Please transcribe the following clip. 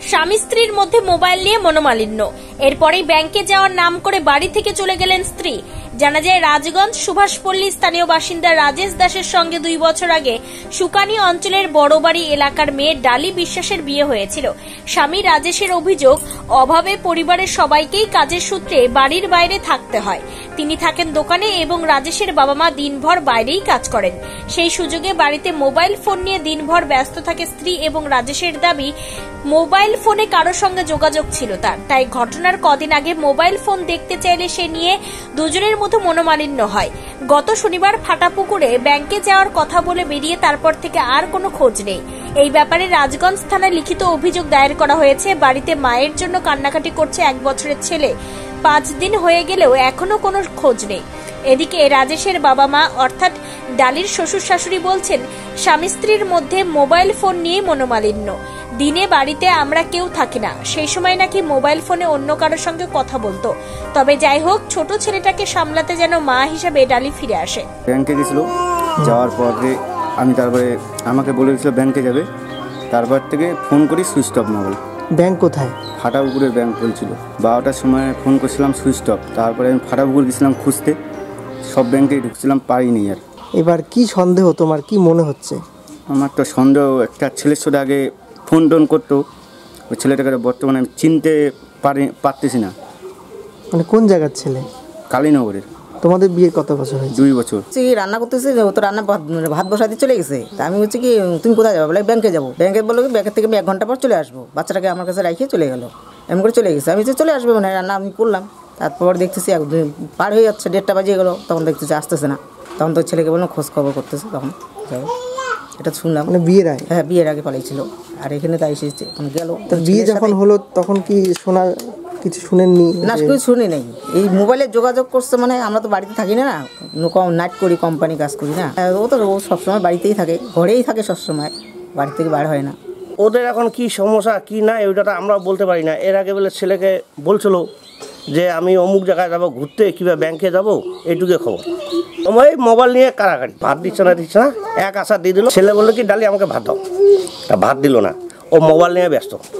স্বামী স্ত্রীর মধ্যে মোবাইল নিয়ে মনোমালিন্য। এরপরেই ব্যাংকে যাওয়ার নাম করে বাড়ি থেকে চলে গেলেন স্ত্রী। জানা যায় রাজগঞ্জ সুভাষপল্লী স্থানীয় বাসিন্দা রাজেশ দাসের সঙ্গে 2 বছর আগে সুকানি অঞ্চলের বড়বাড়ি এলাকার মেয়ে ডালি বিশ্বাসের বিয়ে হয়েছিল। স্বামী রাজেশের অভিযোগ, অভাবে পরিবারের সবাইকেই কাজের সূত্রে বাড়ির বাইরে থাকতে হয়। তিনি থাকেন দোকানে এবং রাজেশের বাবা মা দিনভর বাইরেই কাজ করেন। সেই সুযোগে বাড়িতে মোবাইল ফোন নিয়ে দিনভর ব্যস্ত থাকে স্ত্রী এবং রাজেশের দাবি মোবাইল ফোনে কারোর সঙ্গে যোগাযোগ ছিল তার। তাই ঘটনার কদিন আগে মোবাইল ফোন দেখতে চাইলে সে নিয়ে দুজনের মধ্যে মনোমালিন্য হয়। গত শনিবার ফাটাপুকুরে ব্যাংকে যাওয়ার কথা বলে বেরিয়ে তারপর থেকে আর কোনো খোঁজ নেই। এই ব্যাপারে রাজগঞ্জ থানায় লিখিত অভিযোগ দায়ের করা হয়েছে। বাড়িতে মায়ের জন্য কান্নাকাটি করছে 1 বছরের ছেলে। 5 দিন হয়ে গেলেও এখনো কোনো খোঁজ নেই। এদিকে রাজেশের বাবা মা অর্থাৎ ডালির শ্বশুর শাশুড়ি বলছেন, স্বামী স্ত্রীর মধ্যে মোবাইল ফোন নিয়ে মনোমালিন্য। দিনে বাড়িতে আমরা কেউ থাকি না, সেই সময় নাকি মোবাইল ফোনে অন্য কারোর সঙ্গে কথা বলতো। তবে যাই হোক, ছোট ছেলেটাকে সামলাতে যেন মা হিসাবে ডালি ফিরে আসে। ব্যাংকে গেছিল, যাওয়ার পরে আমি তারপরে আমাকে বলেছিল ব্যাংকে যাবে। তারপর থেকে ফোন করি, সুইচ অফ মোবাইল। ব্যাংক কোথায়? ফাটাপুকুরের ব্যাংক বলছিল। 12টার সময় ফোন করছিলাম, সুইচ অফ। তারপরে আমি ফাটাপুকুর গেছিলাম খুঁজতে, সব ব্যাংকেই ঢুকছিলাম, পারিনি আর। এবার কি সন্দেহ, তোমার কি মনে হচ্ছে? আমার তো সন্দেহ, একটা ছেলের সাথে আগে ফোন টোন করতো, ওই ছেলেটাকে বর্তমানে আমি চিনতে পারতেছি না। মানে কোন জায়গার ছেলে? কালীনগরের। তোমাদের বিয়ে কত বছর হয়েছে? 2 বছর। রান্না করতেছে, ও তো রান্না ভাত বসাতে চলে গেছে। তা আমি হচ্ছে কি, তুমি কোথায় যাবো? বলে ব্যাংকে যাবো। ব্যাংকে বললো কি, ব্যাংকের থেকে আমি 1 ঘন্টা পর চলে আসবো। বাচ্চাটাকে আমার কাছে রাখিয়ে চলে গেলো, এমন করে চলে গেছে। আমি যে চলে আসবো মানে রান্না আমি করলাম। তারপর দেখতেছি পার হয়ে যাচ্ছে, 1:30টা বাজিয়ে গেলো। তখন দেখতেছি আসতেছে না। তখন তো ছেলেকে বললাম খোঁজ খবর করতেছে। তখন যাই এটা শুনলাম। মানে বিয়ের আগে? হ্যাঁ, বিয়ের আগে পালাইছিল। আর এখানে তাই এসেছে, এখন গেল। তার বিয়ে যখন হলো তখন কি কিছু শুনেননি? না, কিছু শুনি নাই। এই মোবাইলে যোগাযোগ করছে, মানে আমরা তো বাড়িতে থাকি না, নাইট করি, কোম্পানি কাজ করি না। ও তো সবসময় বাড়িতেই থাকে, ঘরেই থাকে সবসময়, বাড়ি থেকে বার হয় না। ওদের এখন কি সমস্যা কি না ওইটা আমরা বলতে পারি না। এর আগে বলে ছেলেকে বলছিল যে আমি অমুক জায়গায় যাবো ঘুরতে, কিংবা ব্যাংকে যাবো, এইটুকু খবর। আমার এই মোবাইল নিয়ে কারাকারি, ভাত দিচ্ছে না, এক আশা দিয়ে দিল। ছেলে বললো কি, ডালি আমাকে ভাত দাও, তা ভাত দিল না, ও মোবাইল নিয়ে ব্যস্ত।